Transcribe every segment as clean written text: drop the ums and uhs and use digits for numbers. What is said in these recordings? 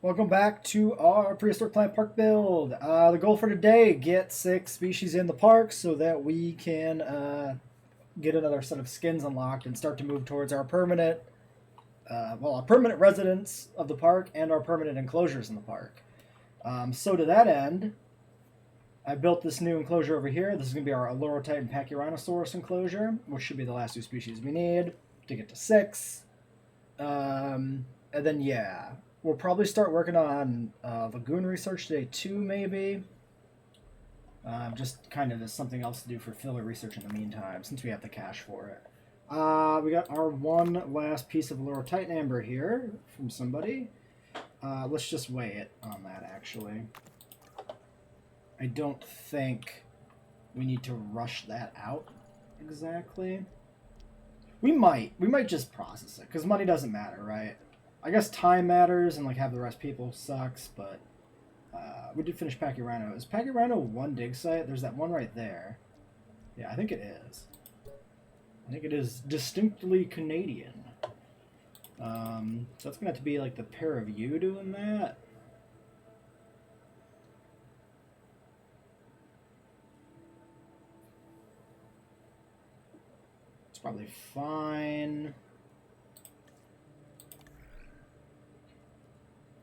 Welcome back to our Prehistoric Planet Park build. The goal for today, get 6 species in the park so that we can get another set of skins unlocked and start to move towards our permanent, our permanent residence of the park and our permanent enclosures in the park. So to that end, I built this new enclosure over here. This is going to be our Olorotype and Pachyrhinosaurus enclosure, which should be the last 2 species we need to get to 6. And then, yeah, we'll probably start working on lagoon research today too, maybe. Just kind of as something else to do for filler research in the meantime, since we have the cash for it. We got our one last piece of Olorotype amber here from somebody. Let's just weigh it on that, actually. I don't think we need to rush that out exactly. We might just process it, because money doesn't matter, right? I guess time matters, and like have the rest people sucks, but we did finish Pachyrhino. Is Pachyrhino one dig site? There's that one right there. Yeah, I think it is. I think it is distinctly Canadian. So that's going to have to be like the pair of you doing that. It's probably fine.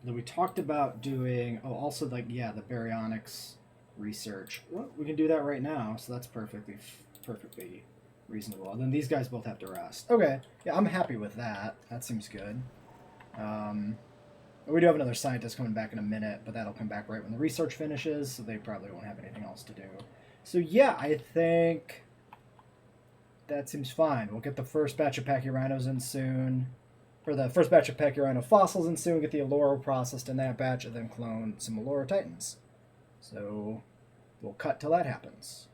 Then we talked about doing, also like, yeah, the baryonyx research. Well, we can do that right now, so that's perfectly reasonable. And then these guys both have to rest. Okay, yeah, I'm happy with that. That seems good. We do have another scientist coming back in a minute, but that'll come back right when the research finishes, so they probably won't have anything else to do. So yeah, I think that seems fine. We'll get the first batch of Pachyrhinos in soon. Or the first batch of Pachyrhino fossils in soon, get the Oloro processed in that batch, and then clone some Olorotitans. So we'll cut till that happens.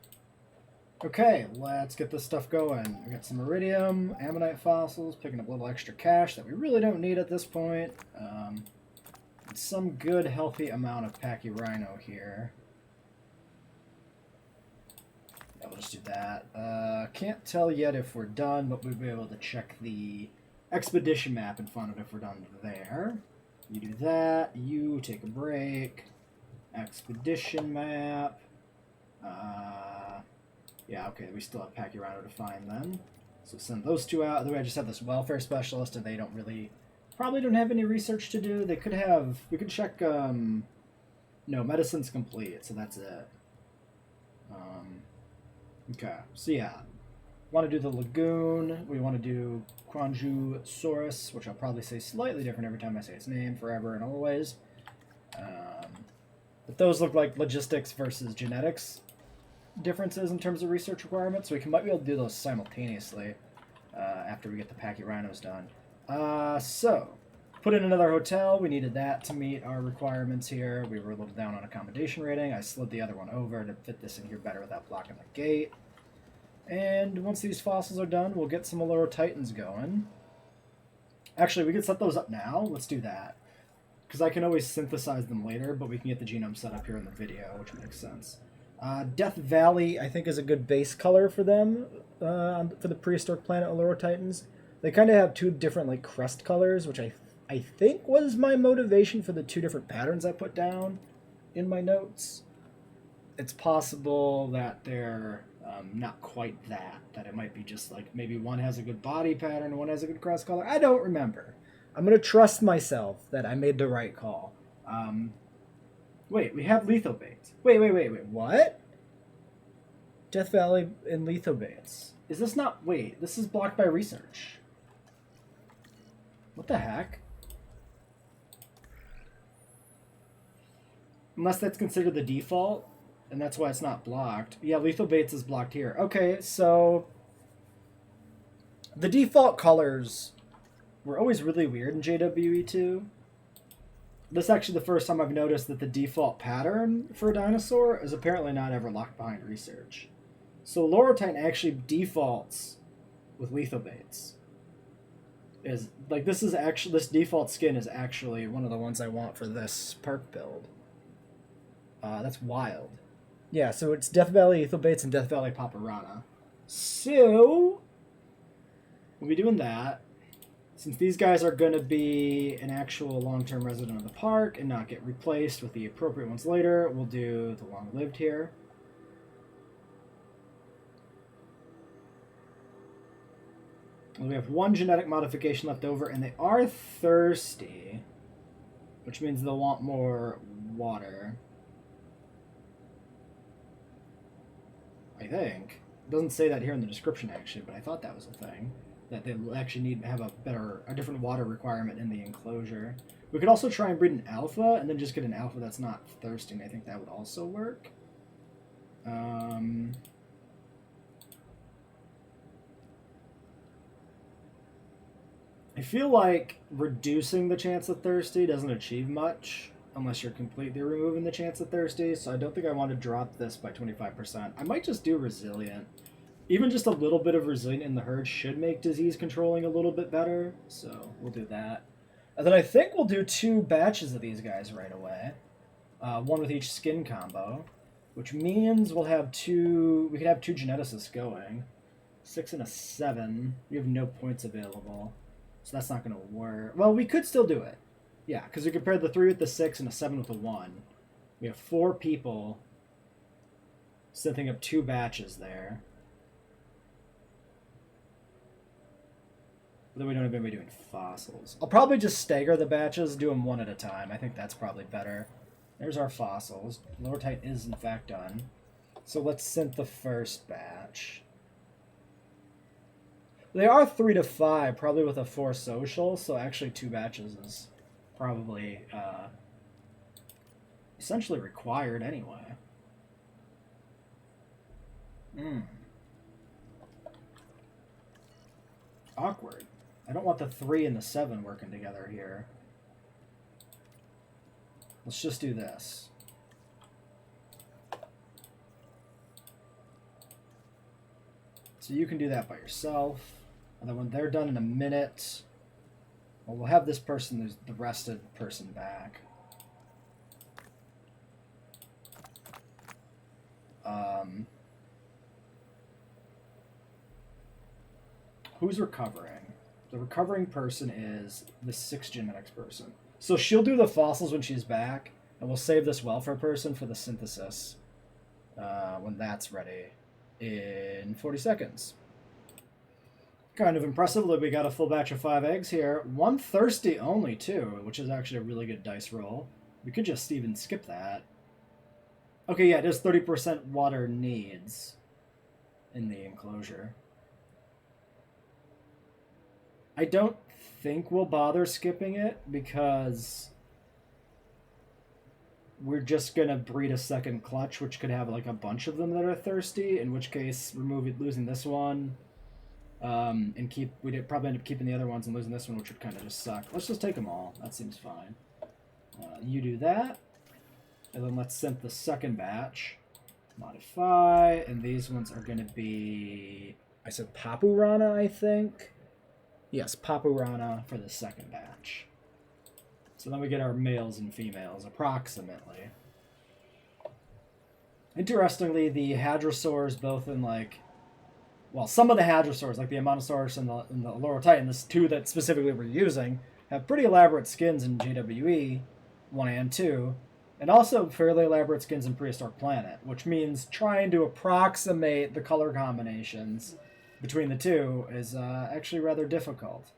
Okay, let's get this stuff going. We got some iridium, ammonite fossils, picking up a little extra cash that we really don't need at this point. Some good, healthy amount of Pachyrhino here. Yeah, we'll just do that. Can't tell yet if we're done, but we'll be able to check the expedition map and find out if we're done there. You do that. You take a break. Expedition map. Yeah, okay, we still have Pachyrhino to find then. So send those two out. Otherwise, I just have this welfare specialist, and they don't really, probably don't have any research to do. They could have, we could check, no, medicine's complete, so that's it. Okay, so yeah. Want to do the lagoon. We want to do Quanjusaurus, which I'll probably say slightly different every time I say its name, forever and always. But those look like logistics versus genetics differences in terms of research requirements, so we might be able to do those simultaneously after we get the Pachyrhinos done. So, put in another hotel. We needed that to meet our requirements here. We were a little down on accommodation rating. I slid the other one over to fit this in here better without blocking the gate. And once these fossils are done, we'll get some Olorotitans going. Actually, we can set those up now. Let's do that. Because I can always synthesize them later, but we can get the genome set up here in the video, which makes sense. Death Valley, I think, is a good base color for them, for the Prehistoric Planet Olorotitans. They kind of have two different like crest colors, which I think was my motivation for the 2 different patterns I put down in my notes. It's possible that they're not quite that it might be just like maybe one has a good body pattern, one has a good crest color. I don't remember. I'm going to trust myself that I made the right call. Wait, we have lithobates. Wait, what? Death Valley and lithobates. Is this not... Wait, this is blocked by research. What the heck? Unless that's considered the default, and that's why it's not blocked. Yeah, lithobates is blocked here. Okay, so... The default colors were always really weird in JWE2. This is actually the first time I've noticed that the default pattern for a dinosaur is apparently not ever locked behind research. So Olorotite actually defaults with lithobates. Is like this default skin is actually one of the ones I want for this park build. That's wild. Yeah, so it's Death Valley lithobates and Death Valley Paparana. So we'll be doing that. Since these guys are going to be an actual long-term resident of the park and not get replaced with the appropriate ones later, we'll do the long-lived here. We have one genetic modification left over, and they are thirsty, which means they'll want more water. I think. It doesn't say that here in the description, actually, but I thought that was a thing. That they actually need to have a different water requirement in the enclosure. We could also try and breed an alpha, and then just get an alpha that's not thirsting. I think that would also work. I feel like reducing the chance of thirsty doesn't achieve much unless you're completely removing the chance of thirsty, so I don't think I want to drop this by 25%. I might just do resilient. Even just a little bit of resilient in the herd should make disease controlling a little bit better, so we'll do that. And then I think we'll do 2 batches of these guys right away. One with each skin combo, which means we could have 2 geneticists going. 6 and a 7. We have no points available. So that's not going to work. Well, we could still do it. Yeah, because we compared the 3 with the 6 and a 7 with the 1. We have 4 people setting up 2 batches there. But then we don't even be doing fossils. I'll probably just stagger the batches, do them one at a time. I think that's probably better. There's our fossils. Lower tight is in fact done. So let's synth the first batch. They are 3 to 5, probably with a 4 social, so actually 2 batches is probably essentially required anyway. Awkward. I don't want the 3 and the 7 working together here. Let's just do this. So you can do that by yourself. And then when they're done in a minute, well, we'll have this person, the rested person back. Who's recovering? The recovering person is the 6 genetics person. So she'll do the fossils when she's back, and we'll save this welfare person for the synthesis when that's ready in 40 seconds. Kind of impressive that we got a full batch of 5 eggs here. 1 thirsty only, too, which is actually a really good dice roll. We could just even skip that. Okay, yeah, it is 30% water needs in the enclosure. I don't think we'll bother skipping it because we're just going to breed a second clutch, which could have like a bunch of them that are thirsty, in which case losing this one. And we'd probably end up keeping the other ones and losing this one, which would kind of just suck. Let's just take them all. That seems fine. You do that. And then let's synth the second batch. Modify. And these ones are going to be... I said Papurana, I think? Yes, Papurana for the second batch. So then we get our males and females, approximately. Interestingly, the hadrosaurs both in like... Well, some of the hadrosaurs, like the Ammonosaurus and the Lower Titan, the 2 that specifically we're using, have pretty elaborate skins in JWE 1 and 2, and also fairly elaborate skins in Prehistoric Planet, which means trying to approximate the color combinations between the 2 is actually rather difficult.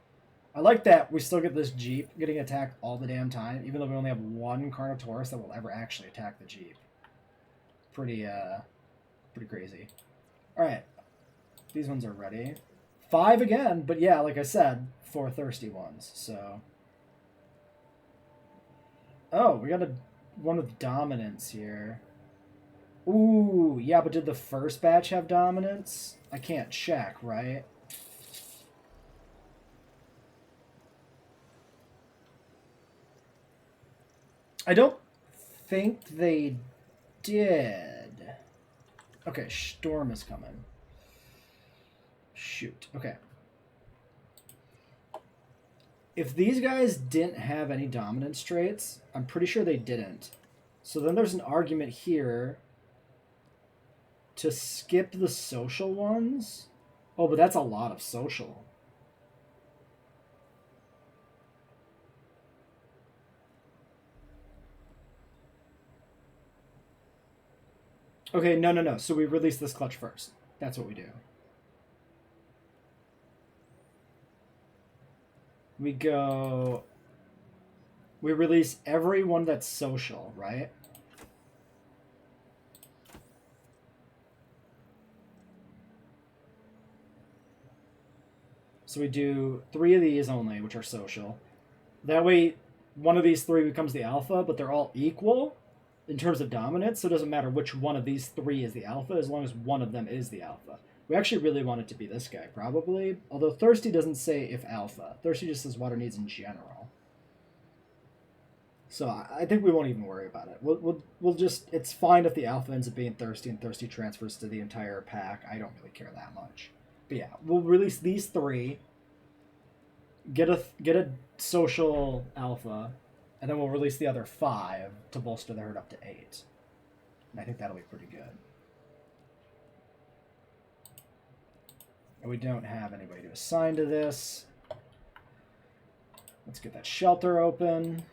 I like that we still get this Jeep getting attacked all the damn time, even though we only have 1 Carnotaurus that will ever actually attack the Jeep. Pretty crazy. Alright. These ones are ready. 5 again, but yeah, like I said, 4 thirsty ones, so... Oh, we got one with dominance here. Ooh, yeah, but did the first batch have dominance? I can't check, right? I don't think they did. Okay, Storm is coming. Shoot. Okay. If these guys didn't have any dominance traits, I'm pretty sure they didn't. So then there's an argument here to skip the social ones. Oh, but that's a lot of social. Okay, no. So we release this clutch first. That's what we do. We go... We release everyone that's social, right? So we do 3 of these only, which are social. That way, one of these 3 becomes the alpha, but they're all equal in terms of dominance, so it doesn't matter which one of these 3 is the alpha, as long as one of them is the alpha. We actually really want it to be this guy, probably. Although Thirsty doesn't say if alpha. Thirsty just says water needs in general. So I think we won't even worry about it. We'll just... It's fine if the alpha ends up being Thirsty and Thirsty transfers to the entire pack. I don't really care that much. But yeah, we'll release these 3. Get a social alpha, and then we'll release the other 5 to bolster the herd up to 8. And I think that'll be pretty good. And we don't have anybody to assign to this. Let's get that shelter open.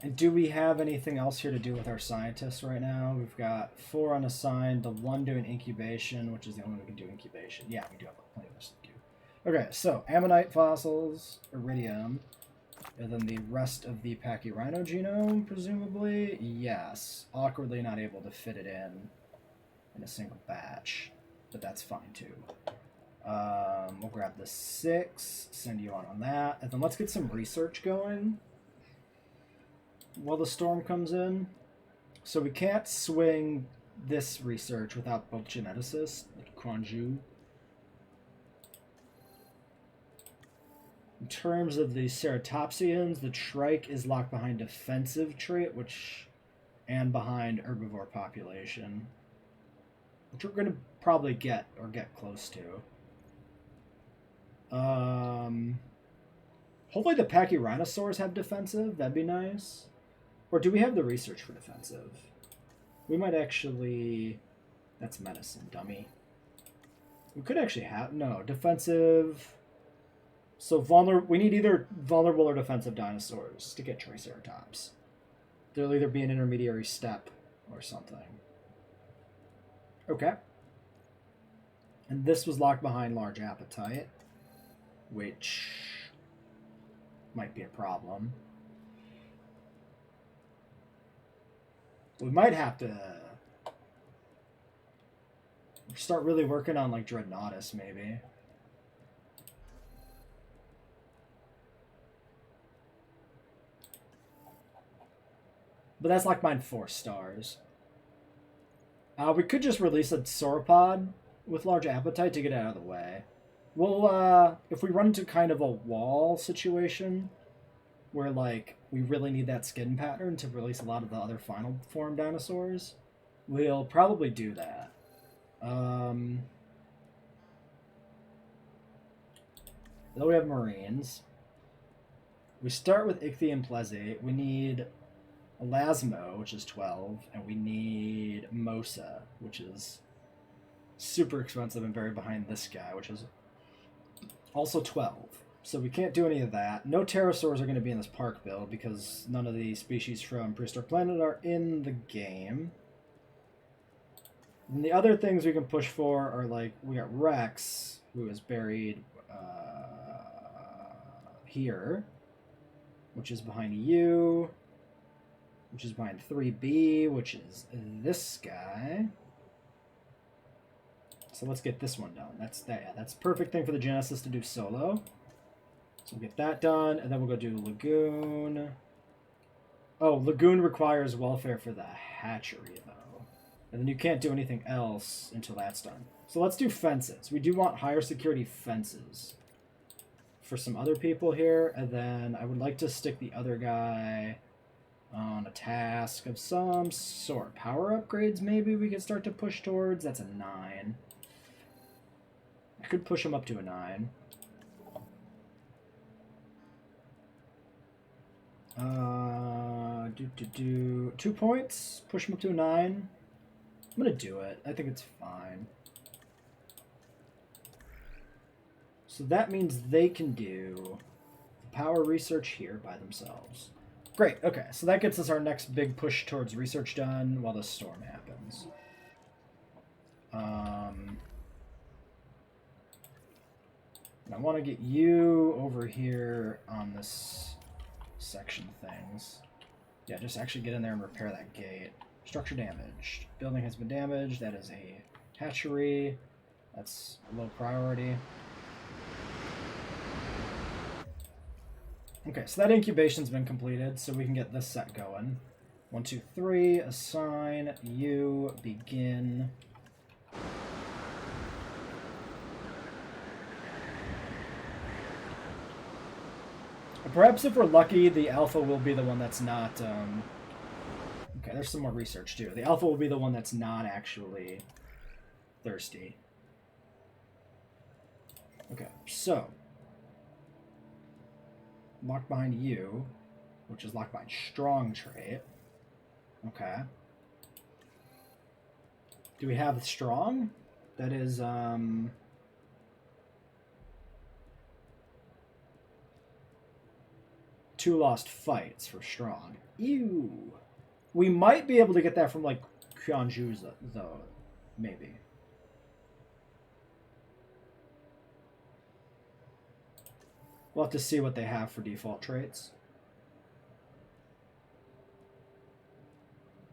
And do we have anything else here to do with our scientists right now? We've got 4 unassigned, the 1 doing incubation, which is the only one who can do incubation. Yeah, we do have plenty of this to do. Okay, so ammonite fossils, iridium, and then the rest of the Pachyrhino genome, presumably. Yes, awkwardly not able to fit it in a single batch, but that's fine too. We'll grab the 6, send you on that, and then let's get some research going while the storm comes in. So we can't swing this research without both geneticists, like Quanju. In terms of the ceratopsians, the trike is locked behind defensive trait, and behind herbivore population, which we're going to probably get close to. Hopefully the Pachyrhinosaurs have defensive. That'd be nice. Or do we have the research for defensive? We might actually... That's medicine, dummy. We could actually have... No, defensive... So we need either vulnerable or defensive dinosaurs to get Triceratops. There'll either be an intermediary step or something. Okay. And this was locked behind large appetite, which might be a problem. We might have to start really working on like Dreadnoughtus, maybe. But that's like mine 4 stars. We could just release a sauropod with large appetite to get it out of the way. We'll, if we run into kind of a wall situation where, like, we really need that skin pattern to release a lot of the other final form dinosaurs, we'll probably do that. Then we have Marines. We start with Ichthy and Plezi. We need Elasmo, which is 12, and we need Mosa, which is super expensive and very behind this guy, which is also 12. So we can't do any of that. No pterosaurs are going to be in this park build because none of the species from Prehistoric Planet are in the game. And the other things we can push for are, like, we got Rex, who is buried here, which is behind you, which is behind 3B, which is this guy. So let's get this one done. That's perfect thing for the Genesis to do solo. So we'll get that done, and then we'll go do Lagoon. Oh, Lagoon requires welfare for the hatchery, though. And then you can't do anything else until that's done. So let's do fences. We do want higher security fences for some other people here, and then I would like to stick the other guy on a task of some sort. Power upgrades, maybe we could start to push towards. That's a 9. I could push him up to a 9. 2 points. Push him up to a 9. I'm gonna do it. I think it's fine. So that means they can do the power research here by themselves. Great. Okay, so that gets us our next big push towards research done while the storm happens. I want to get you over here on this section things. Yeah, just actually get in there and repair that gate. Structure damaged. Building has been damaged. That is a hatchery. That's a low priority. Okay, so that incubation's been completed, so we can get this set going. 1, 2, 3, assign, you, begin. Perhaps if we're lucky, the alpha will be the one that's not, okay, there's some more research too. The alpha will be the one that's not actually thirsty. Okay, so locked behind you, which is locked behind strong trait. Okay. Do we have strong? That is, 2 lost fights for strong. Ew. We might be able to get that from, like, Kyonju, though. Maybe. We'll have to see what they have for default traits.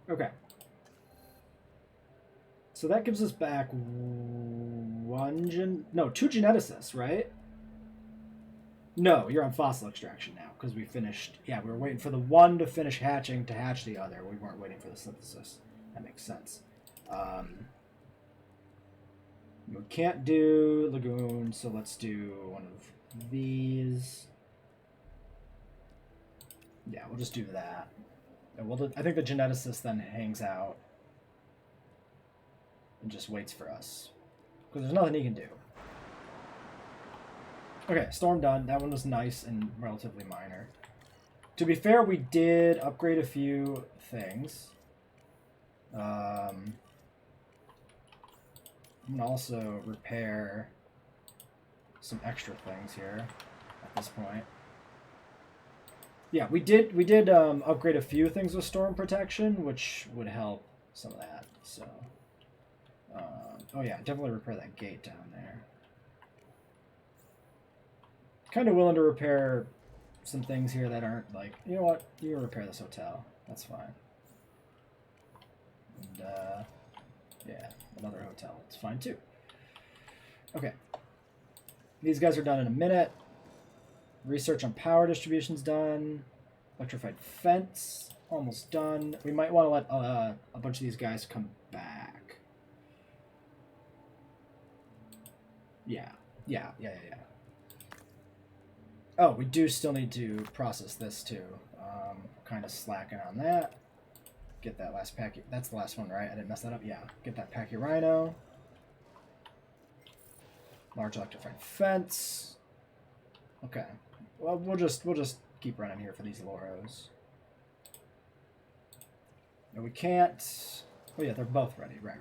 Okay. So that gives us back 2 geneticists, right? No, you're on fossil extraction now, because we finished... Yeah, we were waiting for the one to finish hatching to hatch the other. We weren't waiting for the synthesis. That makes sense. We can't do Lagoon, so let's do one of these. Yeah, we'll just do that. And I think the geneticist then hangs out and just waits for us, because there's nothing he can do. Okay, storm done. That one was nice and relatively minor. To be fair, we did upgrade a few things. And also repair some extra things here at this point. Yeah, we did upgrade a few things with storm protection, which would help some of that. So, oh yeah, definitely repair that gate down there. Kind of willing to repair some things here that aren't like, you know what, you can repair this hotel. That's fine. And, yeah, another hotel. It's fine too. Okay. These guys are done in a minute. Research on power distribution's done. Electrified fence, almost done. We might want to let a bunch of these guys come back. Yeah. Oh, we do still need to process this too. Kind of slacking on that. Get that last pack. That's the last one, right? I didn't mess that up. Yeah. Get that Pachyrhino. Large electrified fence. Okay. Well, we'll just keep running here for these Loros. No, we can't. Oh yeah, they're both ready. Right.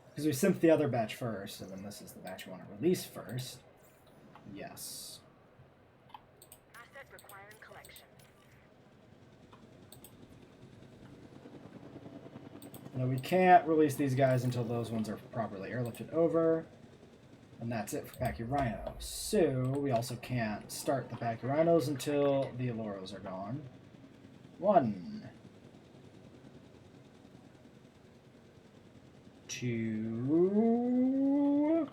Because we synthed the other batch first, and then this is the batch we want to release first. Yes. Asset requiring collection. No, we can't release these guys until those ones are properly airlifted over. And that's it for Pachyrhino. So, we also can't start the Pachyrhinos until the Aloros are gone. 1. 2.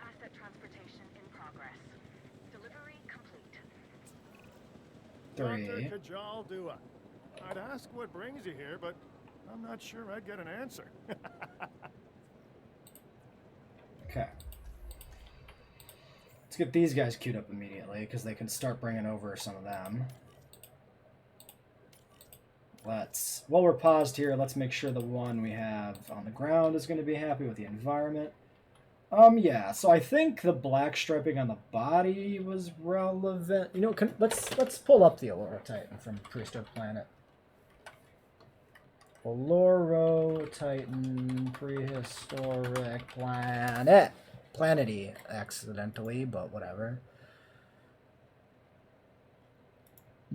Asset transportation in progress. Delivery complete. 3. Dr. Kajal Dua. I'd ask what brings you here, but I'm not sure I'd get an answer. Okay. Let's get these guys queued up immediately, because they can start bringing over some of them. While we're paused here, let's make sure the one we have on the ground is going to be happy with the environment. Yeah, so I think the black striping on the body was relevant. You know, let's pull up the Allura Titan from Prehistoric Planet. Allura Titan, Prehistoric Planet. Planety, accidentally, but whatever.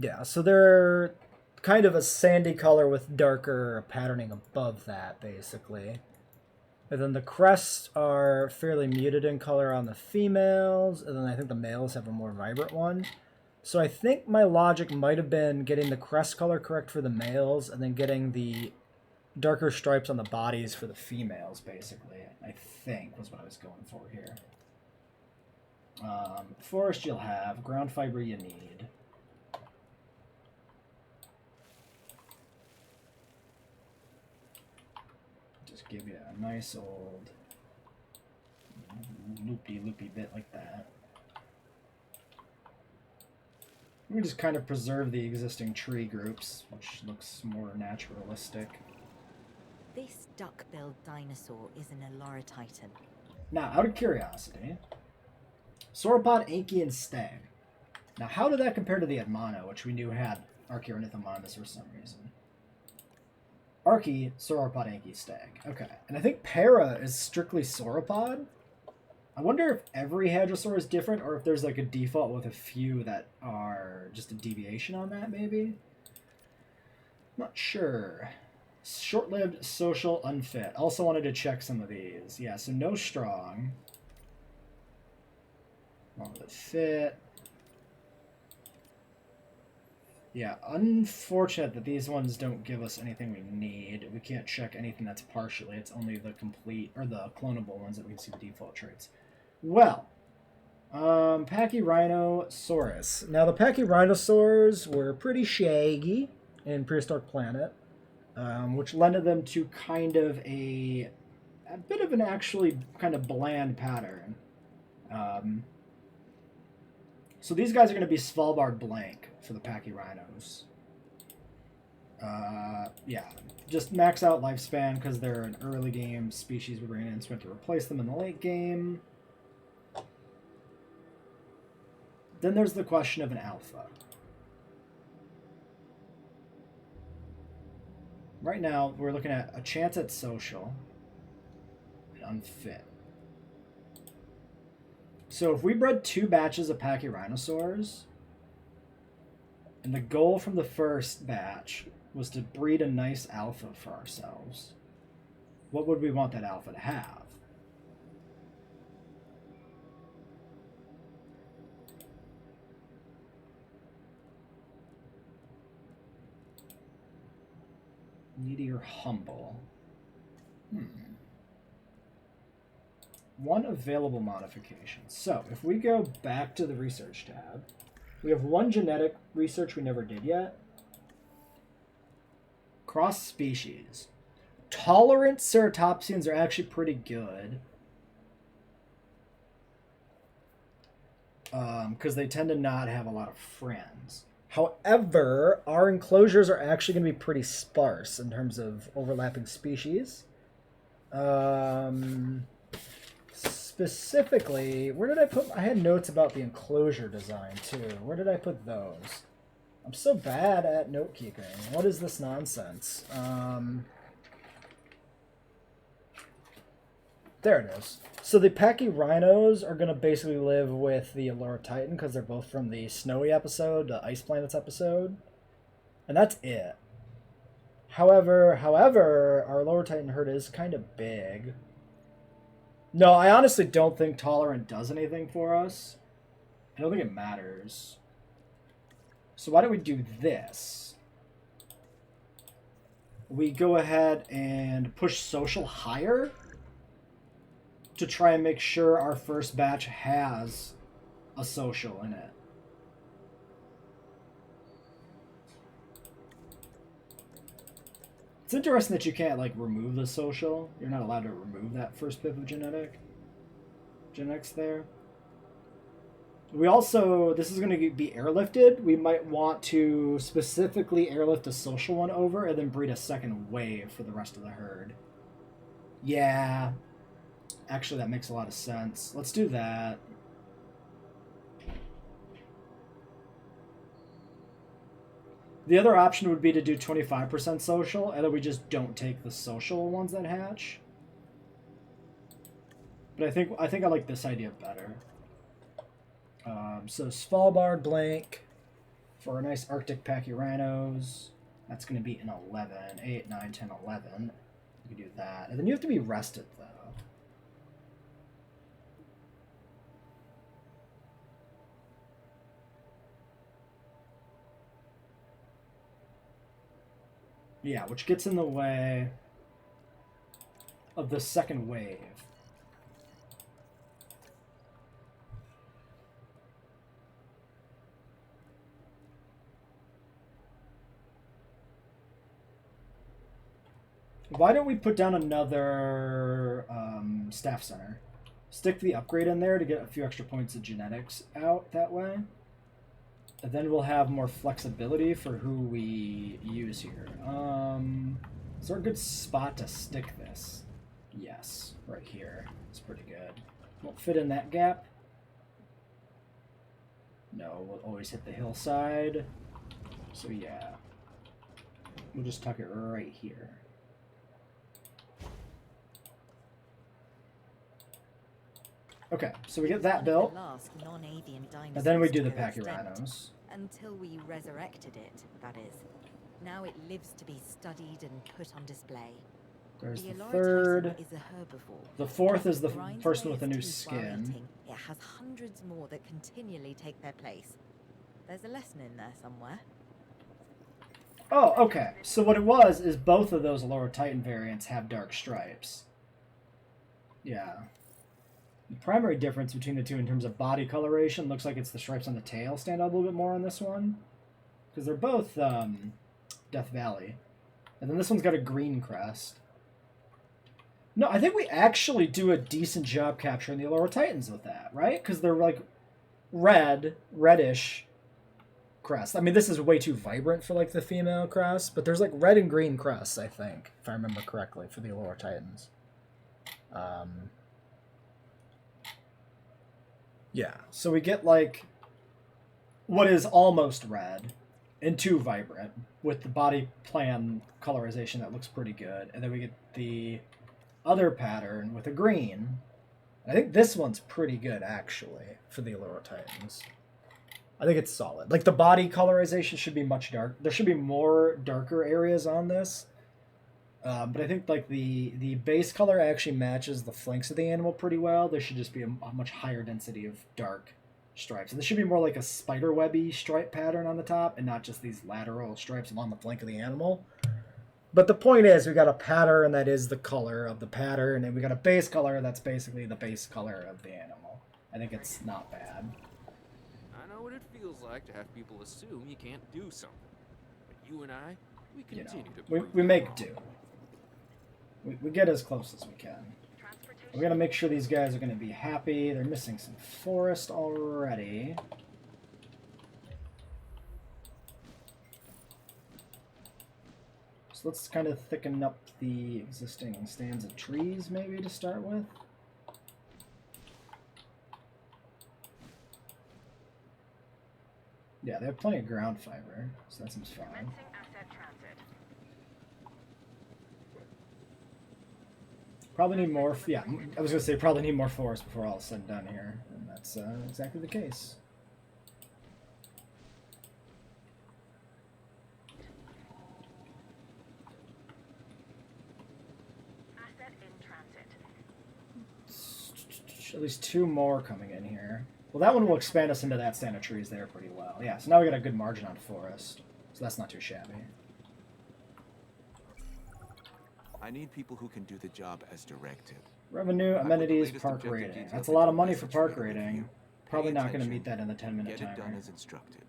Yeah, so they're kind of a sandy color with darker patterning above that, basically. And then the crests are fairly muted in color on the females, and then I think the males have a more vibrant one. So I think my logic might have been getting the crest color correct for the males, and then getting the darker stripes on the bodies for the females, basically. I think was what I was going for here. Forest you'll have, ground fiber you need. Just give you a nice old loopy bit like that. We just kind of preserve the existing tree groups, which looks more naturalistic. This duck-billed dinosaur is an Elora Titan. Now, out of curiosity, sauropod, Anki, and stag. Now, how did that compare to the Edmana, which we knew had Archaeornithomonas for some reason? Archae, sauropod, Anki, stag. Okay, and I think Para is strictly sauropod. I wonder if every hadrosaur is different, or if there's like a default with a few that are just a deviation on that, maybe? Not sure. Short-lived, social, unfit. Also wanted to check some of these. Yeah, so no strong. One with a fit. Yeah, unfortunate that these ones don't give us anything we need. We can't check anything that's partially. It's only the complete, or the clonable ones that we can see the default traits. Well, Pachyrhinosaurus. Now, the Pachyrhinosaurs were pretty shaggy in Prehistoric Planet, which lended them to kind of a bit of an actually kind of bland pattern. So these guys are going to be Svalbard blank for the Pachyrhinos. Yeah, just max out lifespan because they're an early game species. We're going to replace them in the late game. Then there's the question of an alpha. Right now, we're looking at a chance at social and unfit. So if we bred 2 batches of Pachyrhinosaurs, and the goal from the first batch was to breed a nice alpha for ourselves, what would we want that alpha to have? Needy or humble? One available modification. So, if we go back to the research tab, we have one genetic research we never did yet. Cross species. Tolerant ceratopsians are actually pretty good. Because they tend to not have a lot of friends. However, our enclosures are actually going to be pretty sparse in terms of overlapping species. Specifically, where did I put... I had notes about the enclosure design, too. Where did I put those? I'm so bad at note-keeping. What is this nonsense? There it is. So the Pachyrhinos are going to basically live with the Elora Titan because they're both from the Snowy episode, the Ice Planets episode. And that's it. However, our Elora Titan herd is kind of big. No, I honestly don't think Tolerant does anything for us. I don't think it matters. So why don't we do this? We go ahead and push social higher to try and make sure our first batch has a social in it. It's interesting that you can't, like, remove the social. You're not allowed to remove that first bit of genetics there. We also, this is going to be airlifted. We might want to specifically airlift a social one over and then breed a second wave for the rest of the herd. Yeah. Actually, that makes a lot of sense. Let's do that. The other option would be to do 25% social, and then we just don't take the social ones that hatch. But I think I like this idea better. So Svalbard blank. For our nice Arctic Pachyrhinos, that's going to be an 11. 8, 9, 10, 11. You can do that. And then you have to be rested, though. Yeah, which gets in the way of the second wave. Why don't we put down another staff center? Stick the upgrade in there to get a few extra points of genetics out that way. And then we'll have more flexibility for who we use here. Is there a good spot to stick this? Yes, right here. It's pretty good. Won't fit in that gap. No, we'll always hit the hillside. So yeah. We'll just tuck it right here. Okay, so we get that built. And then we do the Pachyrhinos. Until we resurrected it, that is. Now it lives to be studied and put on display. There's the Eloratitan third. is a herbivore. The fourth is the Grind's first way one with a of new teeth skin. while it has hundreds more that continually take their place. There's a lesson in there somewhere. Oh, okay. So what it was is both of those Eloratitan variants have dark stripes. Yeah. The primary difference between the two in terms of body coloration looks like it's the stripes on the tail stand out a little bit more on this one. Because they're both Death Valley. And then this one's got a green crest. No, I think we actually do a decent job capturing the Elorotitans with that, right? Because they're like reddish crest. I mean, this is way too vibrant for like the female crest, but there's like red and green crests, I think, if I remember correctly, for the Elorotitans. Yeah, so we get like what is almost red and too vibrant with the body plan colorization that looks pretty good, and then we get the other pattern with a green. I think this one's pretty good actually for the Elorotitans. I think it's solid. Like the body colorization should be much dark. There should be more darker areas on this. But I think like the base color actually matches the flanks of the animal pretty well. There should just be a much higher density of dark stripes. And this should be more like a spider webby stripe pattern on the top and not just these lateral stripes along the flank of the animal. But the point is we got a pattern that is the color of the pattern, and we got a base color that's basically the base color of the animal. I think it's not bad. I know what it feels like to have people assume you can't do something. But you and I, we continue to we make do. We get as close as we can. We're going to make sure these guys are going to be happy. They're missing some forest already. So let's kind of thicken up the existing stands of trees maybe to start with. Yeah, they have plenty of ground fiber, so that seems fine. Probably need more. Yeah, I was gonna say probably need more forest before all is said and done here, and that's exactly the case. Asset in transit. At least 2 more coming in here. Well, that one will expand us into that stand of trees there pretty well. Yeah, so now we got a good margin on forest, so that's not too shabby. I need people who can do the job as directed. Revenue, amenities, park rating. That's a lot of money for park rating. Probably not going to meet that in the 10-minute timer. Get it done as instructed.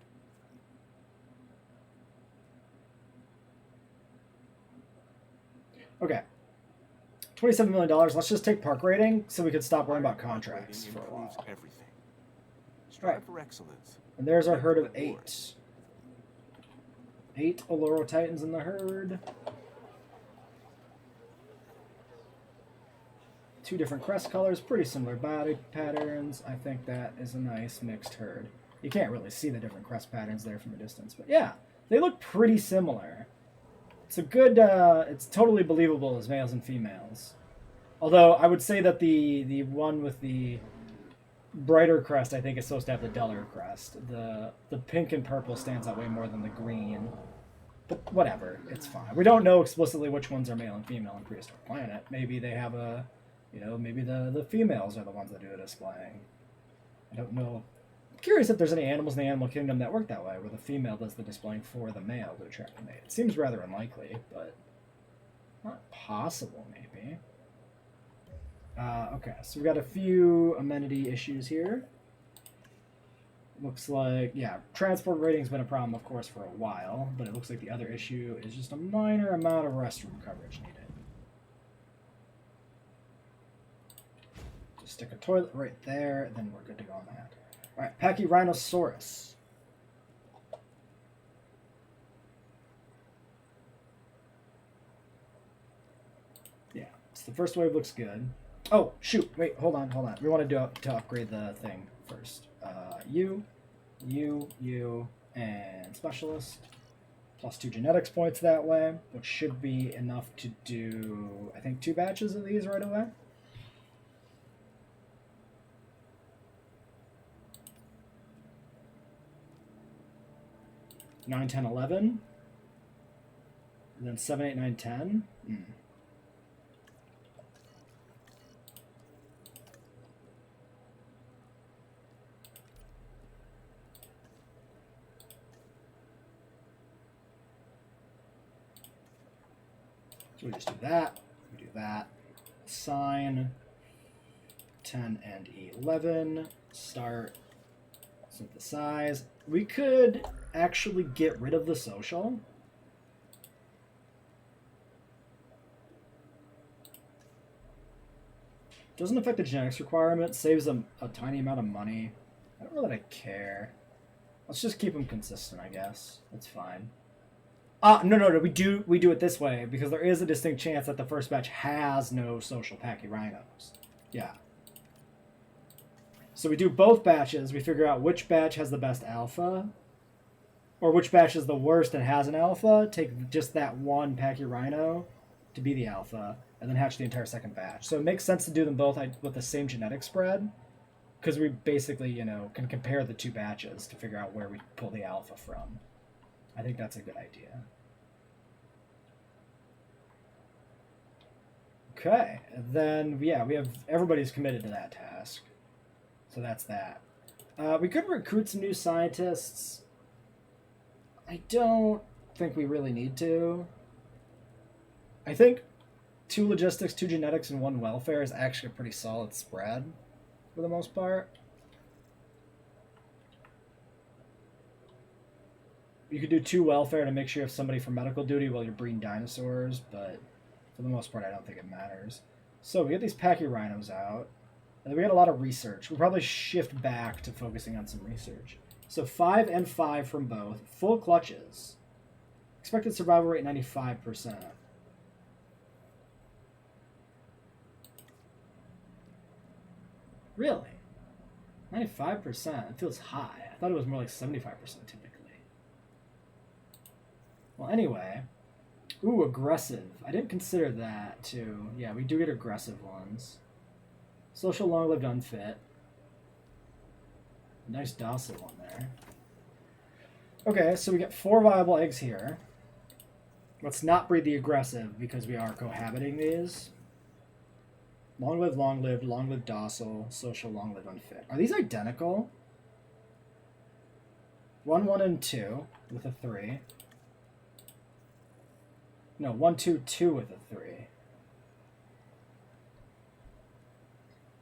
Okay. $27 million. Let's just take park rating so we could stop worrying about contracts for a while. Everything. Strive for excellence. And there's our herd of 8. 8 Elorotitans in the herd. 2 different crest colors, pretty similar body patterns. I think that is a nice mixed herd. You can't really see the different crest patterns there from a distance, but yeah, they look pretty similar. It's a good, it's totally believable as males and females. Although I would say that the one with the brighter crest, I think, is supposed to have the duller crest. The pink and purple stands out way more than the green. But whatever, it's fine. We don't know explicitly which ones are male and female in Prehistoric Planet. Maybe they have a, maybe the females are the ones that do the displaying. I don't know. I'm curious if there's any animals in the animal kingdom that work that way, where the female does the displaying for the male to attract the mate. It seems rather unlikely, but not possible, maybe. Okay, so we got a few amenity issues here. Looks like, yeah, transport rating's been a problem, of course, for a while, but it looks like the other issue is just a minor amount of restroom coverage needed. Just stick a toilet right there, then we're good to go on that. Alright, Pachyrhinosaurus. Yeah, so the first wave looks good. Oh, shoot, wait, hold on. We want to upgrade the thing first. You, and Specialist. Plus 2 genetics points that way, which should be enough to do, I think, 2 batches of these right away. Nine, 10, 11. And then 7, 8, 9, 10. So we just do that, we do that, assign 10 and 11, start, synthesize. We could actually get rid of the social. Doesn't affect the genetics requirement, saves them a tiny amount of money. I don't know that I care. Let's just keep them consistent, I guess. That's fine. No. We do it this way because there is a distinct chance that the first batch has no social Pachyrhinos. Yeah. So we do both batches. We figure out which batch has the best alpha, or which batch is the worst and has an alpha. Take just that one Pachyrhino to be the alpha, and then hatch the entire second batch. So it makes sense to do them both with the same genetic spread, because we basically, can compare the 2 batches to figure out where we pull the alpha from. I think that's a good idea. Okay, and then, yeah, we have, everybody's committed to that task. So that's that. We could recruit some new scientists. I don't think we really need to. I think 2 logistics, 2 genetics, and 1 welfare is actually a pretty solid spread for the most part. You could do 2 welfare to make sure you have somebody for medical duty while you're breeding dinosaurs, but for the most part, I don't think it matters. So we get these Pachyrhinos out, and then we got a lot of research. We'll probably shift back to focusing on some research. So 5 and 5 from both. Full clutches. Expected survival rate 95%. Really? 95%? It feels high. I thought it was more like 75% typically. Well, anyway. Ooh, aggressive. I didn't consider that, too. Yeah, we do get aggressive ones. Social long-lived unfit. Nice docile one there. Okay, so we get 4 viable eggs here. Let's not breed the aggressive because we are cohabiting these. Long-lived, long-lived, long-lived docile, social long-lived unfit. Are these identical? 1, 1, and 2 with a 3. No, 1, 2, 2 with a 3.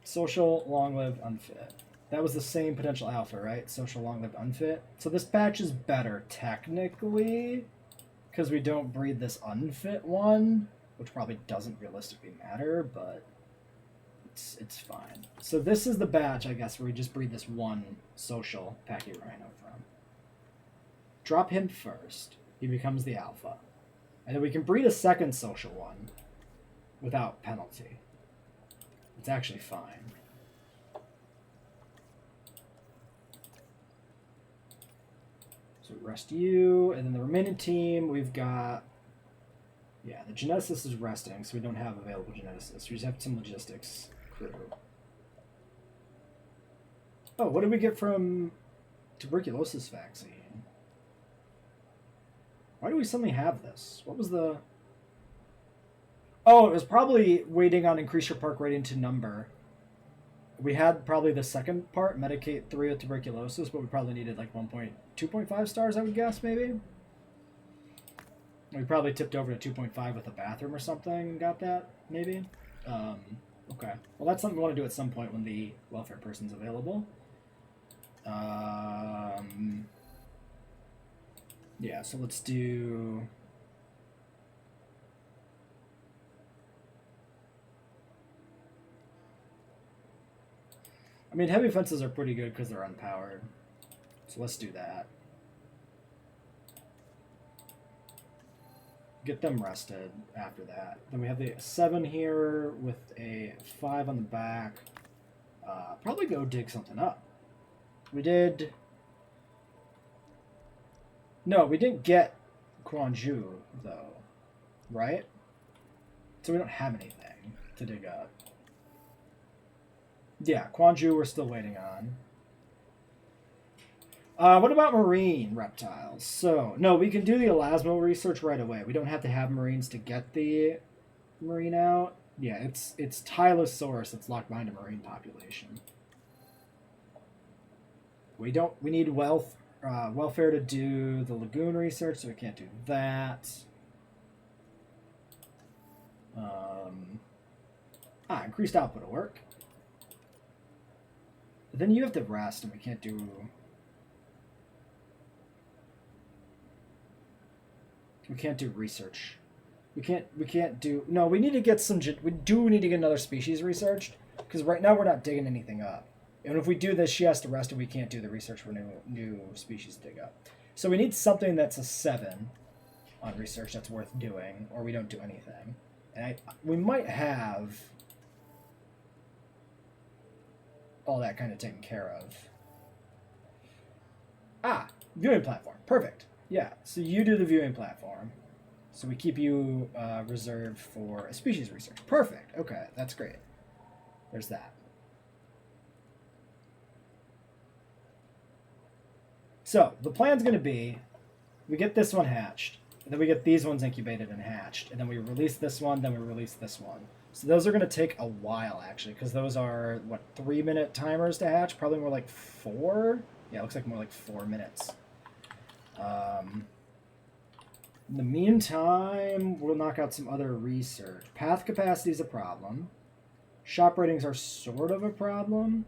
Social, long-lived, unfit. That was the same potential alpha, right? Social, long-lived, unfit. So this batch is better, technically, because we don't breed this unfit one, which probably doesn't realistically matter, but it's fine. So this is the batch, I guess, where we just breed this one social Pachyrhino from. Drop him first. He becomes the alpha. And then we can breed a second social one without penalty. It's actually fine. So rest you, and then the remaining team, we've got... Yeah, the geneticist is resting, so we don't have available geneticists. We just have some logistics crew. Oh, what did we get from tuberculosis vaccine? Why do we suddenly have this? What was the... Oh, it was probably waiting on increase your park rating to number. We had probably the second part, medicate 3 with tuberculosis, but we probably needed like 2.5 stars, I would guess, maybe. We probably tipped over to 2.5 with a bathroom or something and got that, maybe. Okay. Well, that's something we want to do at some point when the welfare person's available. Yeah, so let's do... I mean, heavy fences are pretty good because they're unpowered. So let's do that. Get them rested after that. Then we have the 7 here with a 5 on the back. Probably go dig something up. We did... No, we didn't get Quanju, though. Right? So we don't have anything to dig up. Yeah, Quanju we're still waiting on. What about marine reptiles? So, no, we can do the elasmo research right away. We don't have to have marines to get the marine out. Yeah, it's Tylosaurus that's locked behind a marine population. We need welfare to do the lagoon research, so we can't do that. Increased output will work. But then you have to rest, and we can't do... We can't do research. We can't do... No, we need to get some... We do need to get another species researched, because right now we're not digging anything up. And if we do this, she has to rest, and we can't do the research for new species to dig up. So we need something that's a 7 on research that's worth doing, or we don't do anything. And we might have all that kind of taken care of. Viewing platform. Perfect. Yeah, so you do the viewing platform. So we keep you reserved for a species research. Perfect. Okay, that's great. There's that. So the plan's going to be, we get this one hatched, and then we get these ones incubated and hatched, and then we release this one, then we release this one. So those are going to take a while, actually, because those are, 3-minute timers to hatch? Probably more like 4? Yeah, it looks like more like 4 minutes. In the meantime, we'll knock out some other research. Path capacity is a problem. Shop ratings are sort of a problem.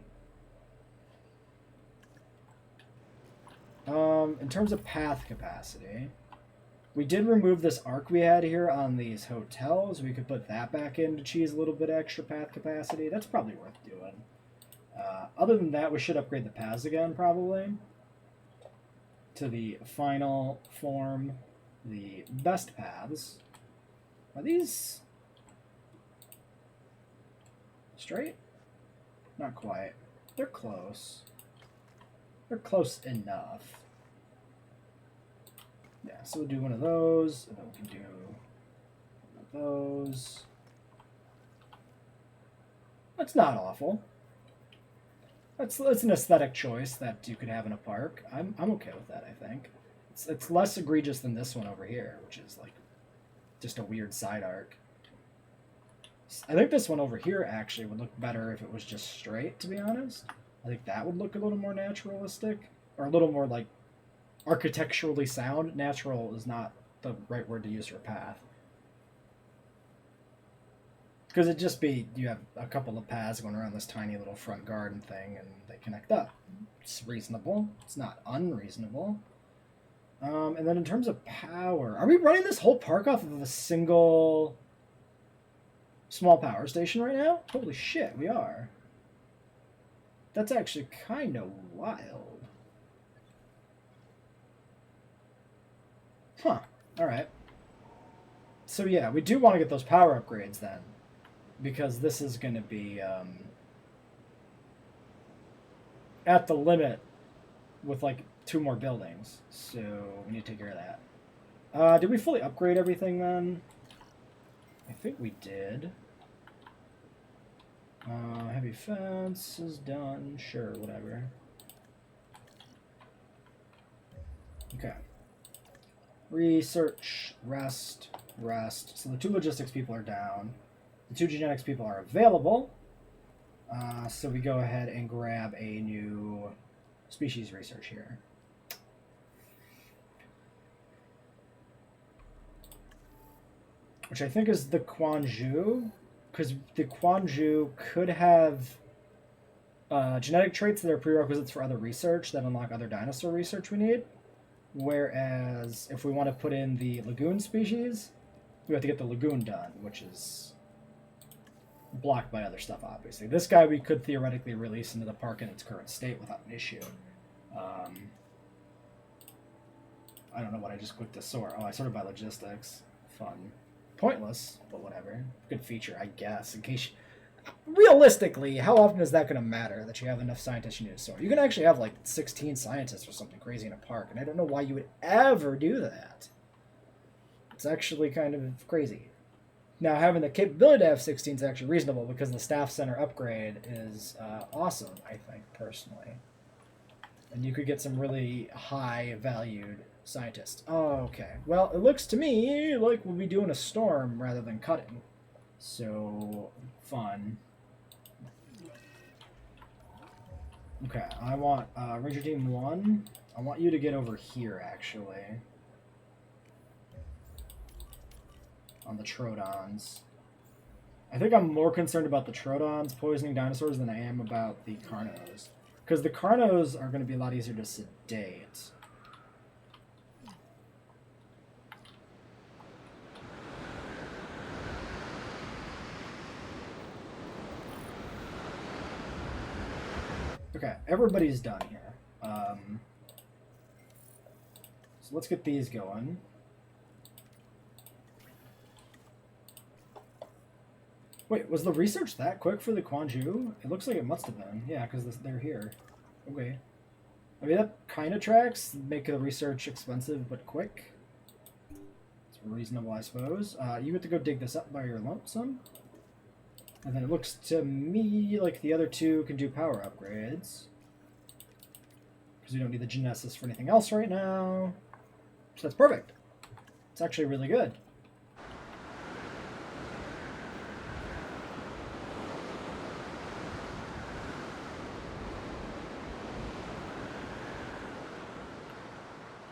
In terms of path capacity, we did remove this arc we had here on these hotels. We could put that back in to cheese a little bit extra path capacity. That's probably worth doing. Other than that, we should upgrade the paths again, probably, to the final form, the best paths. Are these straight? Not quite. They're close. They're close enough. Yeah, so we'll do one of those, and then we can do one of those. That's not awful. That's an aesthetic choice that you could have in a park. I'm okay with that, I think. It's less egregious than this one over here, which is like just a weird side arc. I think this one over here actually would look better if it was just straight, to be honest. I think that would look a little more naturalistic, or a little more like architecturally sound. Natural is not the right word to use for path. Because it'd just be, you have a couple of paths going around this tiny little front garden thing, and they connect up. It's reasonable. It's not unreasonable. And then in terms of power, are we running this whole park off of a single small power station right now? Holy shit, we are. That's actually kind of wild. Huh. Alright. So yeah, we do want to get those power upgrades then. Because this is going to be at the limit with like 2 more buildings. So we need to take care of that. Did we fully upgrade everything then? I think we did. Heavy fence is done. Sure, whatever. Okay. Research, rest, rest. So the 2 logistics people are down. The 2 genetics people are available. So we go ahead and grab a new species research here. Which I think is the Quanju, because the Quanju could have genetic traits that are prerequisites for other research that unlock other dinosaur research we need. Whereas if we want to put in the lagoon species, we have to get the lagoon done, which is blocked by other stuff, obviously. This guy we could theoretically release into the park in its current state without an issue. I don't know what I just clicked to sort. Oh, I sorted by logistics. Fun. Pointless, but whatever. Good feature, I guess. In case realistically, how often is that going to matter that you have enough scientists you need to sort? You can actually have like 16 scientists or something crazy in a park, and I don't know why you would ever do that. It's actually kind of crazy. Now, having the capability to have 16 is actually reasonable because the staff center upgrade is awesome, I think, personally. And you could get some really high-valued scientists. Oh, okay. Well, it looks to me like we'll be doing a storm rather than cutting. So, fun. Okay, I want Ranger Team 1. I want you to get over here, actually. On the Troodons. I think I'm more concerned about the Troodons poisoning dinosaurs than I am about the Carnos. Because the Carnos are going to be a lot easier to sedate. Okay, everybody's done here. So let's get these going. Wait, was the research that quick for the Quanju? It looks like it must have been. Yeah, because they're here. Okay. I mean, that kind of tracks. Make the research expensive but quick. It's reasonable, I suppose. You get to go dig this up by your lonesome. And then it looks to me like the other 2 can do power upgrades. Because we don't need the Genesis for anything else right now. So that's perfect. It's actually really good.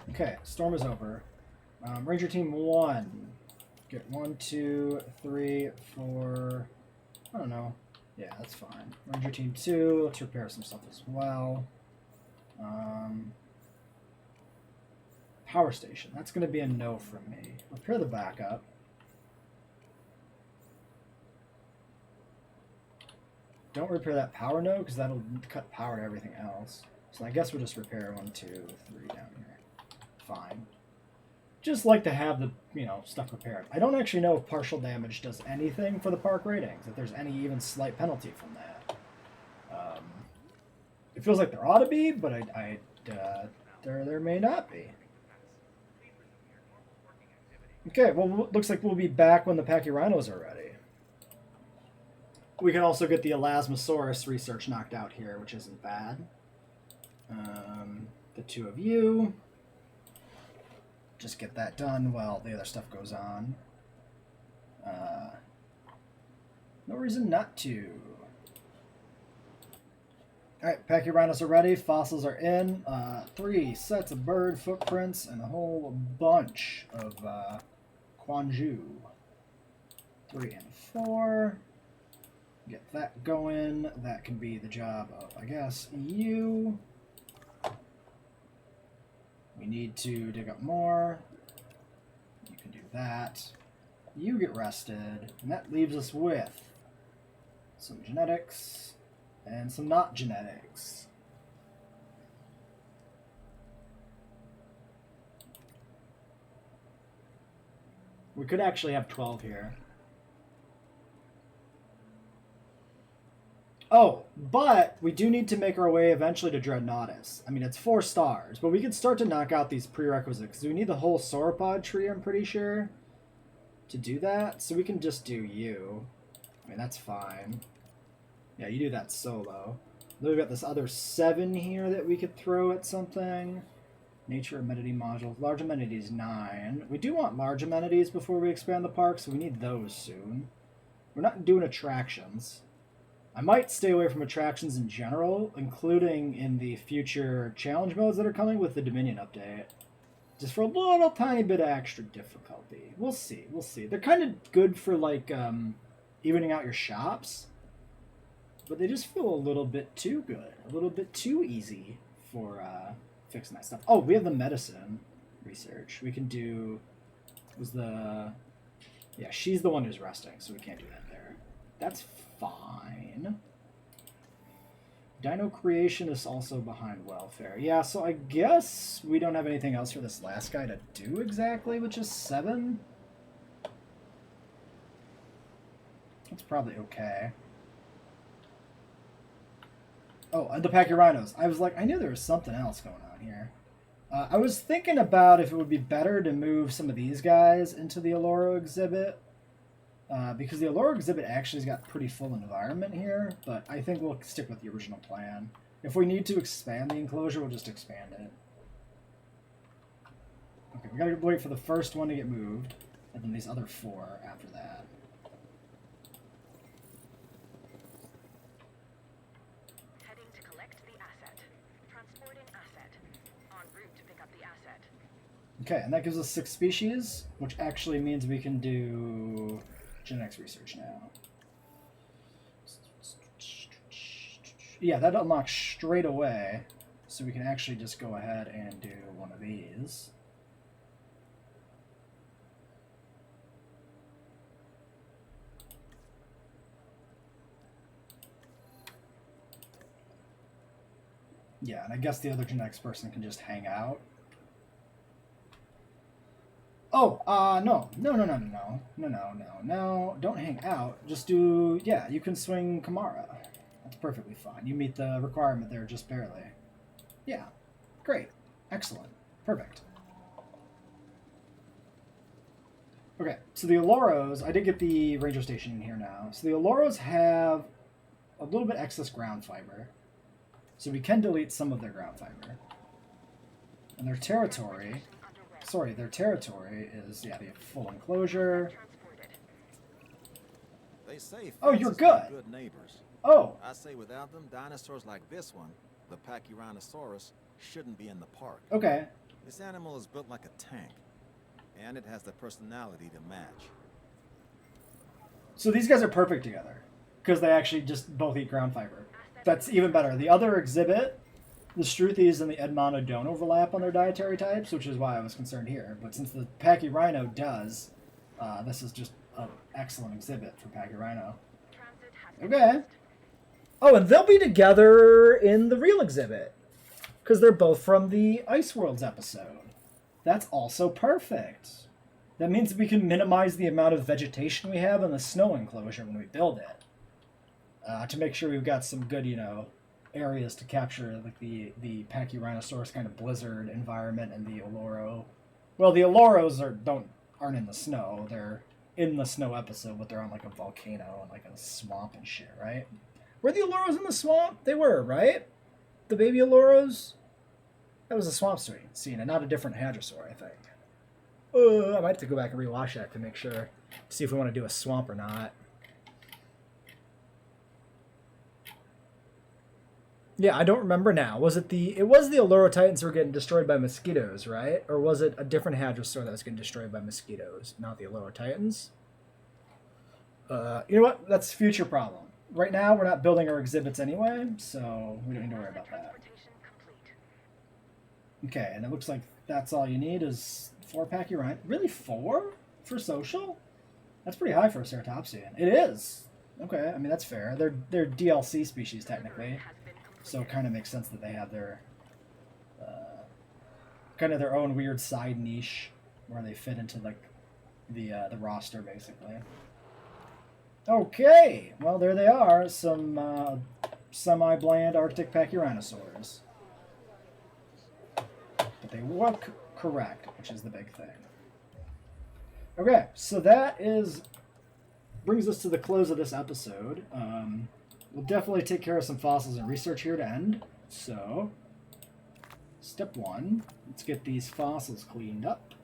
Okay, storm is over. Ranger Team 1. Get 1, 2, 3, 4... I don't know. Yeah, that's fine. Ranger Team 2, let's repair some stuff as well. Power station. That's going to be a no from me. Repair the backup. Don't repair that power node because that'll cut power to everything else. So I guess we'll just repair 1, 2, 3 down here. Fine. Just like to have the, stuff repaired. I don't actually know if partial damage does anything for the park ratings, if there's any even slight penalty from that. It feels like there ought to be, but there may not be. Okay, well, looks like we'll be back when the Pachyrhinos are ready. We can also get the Elasmosaurus research knocked out here, which isn't bad. The 2 of you. Just get that done while the other stuff goes on. No reason not to. Alright, Pachyrhinos are ready. Fossils are in. 3 sets of bird footprints and a whole bunch of Quanju. 3 and 4. Get that going. That can be the job of, I guess, you. We need to dig up more. You can do that. You get rested. And that leaves us with some genetics and some not genetics. We could actually have 12 here. Oh, but we do need to make our way eventually to Dreadnoughtus. I mean, it's 4 stars, but we can start to knock out these prerequisites. We need the whole sauropod tree, I'm pretty sure, to do that. So we can just do you. I mean, that's fine. Yeah, you do that solo. Then we've got this other 7 here that we could throw at something. Nature amenity module. Large amenities 9. We do want large amenities before we expand the park, so we need those soon. We're not doing attractions. I might stay away from attractions in general, including in the future challenge modes that are coming with the Dominion update. Just for a little tiny bit of extra difficulty. We'll see. We'll see. They're kind of good for, like, evening out your shops. But they just feel a little bit too good. A little bit too easy for fixing that stuff. Oh, we have the medicine research. We can do... Yeah, she's the one who's resting, so we can't do that there. That's fine. Dino creation is also behind welfare. Yeah, so I guess we don't have anything else for this last guy to do exactly, which is 7. That's probably okay. Oh, and the Pachyrhinos. I was like, I knew there was something else going on here. I was thinking about if it would be better to move some of these guys into the Alloro exhibit. Because the Alloro exhibit actually has got pretty full environment here, but I think we'll stick with the original plan. If we need to expand the enclosure, we'll just expand it. Okay, we gotta wait for the first one to get moved, and then these other 4 after that. Heading to collect the asset. Transporting asset. En route to pick up the asset. Okay, and that gives us 6 species, which actually means we can do genetics research now. Yeah, that unlocks straight away, so we can actually just go ahead and do one of these. Yeah, and I guess the other genetics person can just hang out. Oh, no, don't hang out. Just do, yeah, you can swing Kamara. That's perfectly fine. You meet the requirement there just barely. Yeah, great, excellent, perfect. Okay, so the Alloros, I did get the ranger station in here now. So the Alloros have a little bit excess ground fiber. So we can delete some of their ground fiber. And their territory... Sorry, their territory is, yeah, they have full enclosure. They say Oh, you're fences good. make good neighbors. Oh, I say without them, dinosaurs like this one, the Pachyrhinosaurus, shouldn't be in the park. okay. This animal is built like a tank, and it has the personality to match. So these guys are perfect together because they actually just both eat ground fiber. That's even better. The other exhibit, the Struthies and the Edmondo don't overlap on their dietary types, which is why I was concerned here. But since the Pachyrhino does, this is just an excellent exhibit for Pachyrhino. Okay. Oh, and they'll be together in the real exhibit because they're both from the Ice Worlds episode. That's also perfect. That means we can minimize the amount of vegetation we have in the snow enclosure when we build it. To make sure we've got some good, areas to capture, like the Pachyrhinosaurus kind of blizzard environment and the Alloro. Well, the Alloros aren't in the snow. They're in the snow episode, but they're on like a volcano and like a swamp and shit, right? Were the Alloros in the swamp? They were, right? The baby Alloros? That was a swamp scene and not a different Hadrosaur, I think. I might have to go back and rewatch that to make sure, see if we want to do a swamp or not. Yeah, I don't remember now. It was the Alloro Titans who were getting destroyed by mosquitoes, right? Or was it a different Hadrosaur that was getting destroyed by mosquitoes, not the Alloro Titans? You know what? That's a future problem. Right now, we're not building our exhibits anyway, so we don't need to worry about that. Okay, and it looks like that's all you need is 4 Pachyrhino. Really, 4 for social? That's pretty high for a Ceratopsian. It is. Okay, I mean that's fair. They're DLC species technically. So it kind of makes sense that they have their kind of their own weird side niche where they fit into like the roster basically. Okay, well there they are, some semi-bland Arctic Pachyrhinosaurs. But they look correct, which is the big thing. Okay, so that brings us to the close of this episode. We'll definitely take care of some fossils and research here to end. So, Step 1, let's get these fossils cleaned up.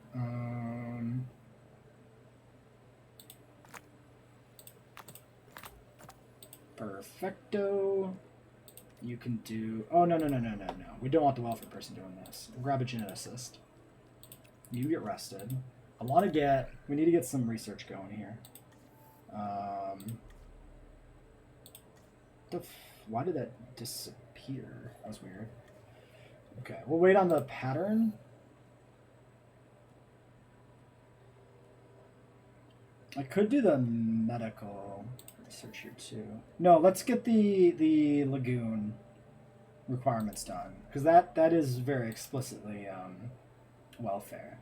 Perfecto. You can do... Oh, no. We don't want the welfare person doing this. We'll grab a geneticist. You get rested. I want to get... We need to get some research going here. Why did that disappear? That was weird. Okay, we'll wait on the pattern. I could do the medical research here too. No, let's get the lagoon requirements done, because that is very explicitly welfare.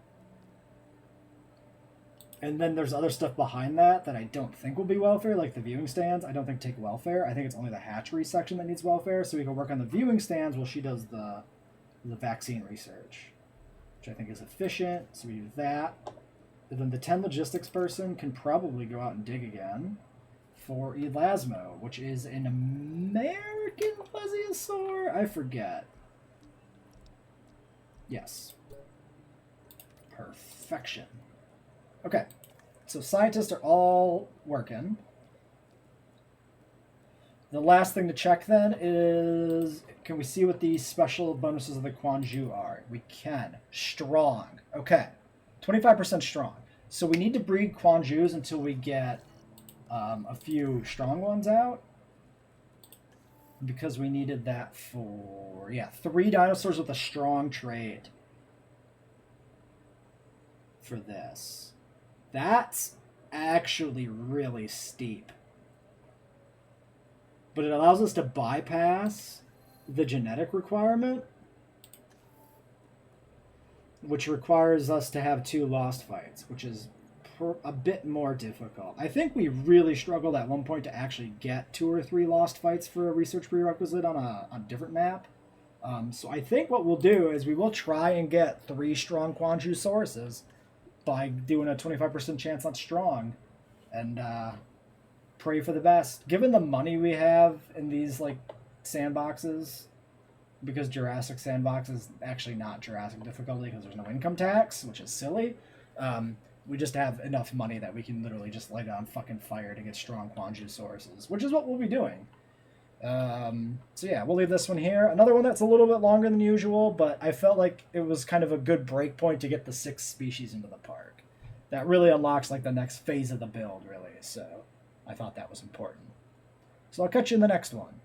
And then there's other stuff behind that I don't think will be welfare, like the viewing stands. I don't think take welfare. I think it's only the hatchery section that needs welfare, so we can work on the viewing stands while she does the vaccine research, which I think is efficient. So we do that. And then the 10 logistics person can probably go out and dig again for Elasmo, which is an American plesiosaur? I forget. Yes. Perfection. Okay, so scientists are all working. The last thing to check then is, can we see what the special bonuses of the Quanju are? We can. Strong. Okay, 25% strong. So we need to breed Quanjus until we get a few strong ones out. Because we needed that for, 3 dinosaurs with a strong trait for this. That's actually really steep. But it allows us to bypass the genetic requirement, which requires us to have 2 lost fights, which is a bit more difficult. I think we really struggled at one point to actually get 2 or 3 lost fights for a research prerequisite on a different map. So I think what we'll do is we will try and get 3 strong Quanju sources by doing a 25% chance on strong, and pray for the best. Given the money we have in these like sandboxes, because Jurassic sandbox is actually not Jurassic difficulty because there's no income tax, which is silly. We just have enough money that we can literally just light it on fucking fire to get strong Quanju sources, which is what we'll be doing. So yeah, we'll leave this one here. Another one that's a little bit longer than usual, but I felt like it was kind of a good break point to get the 6 species into the park. That really unlocks like the next phase of the build, really. So I thought that was important. So I'll catch you in the next one.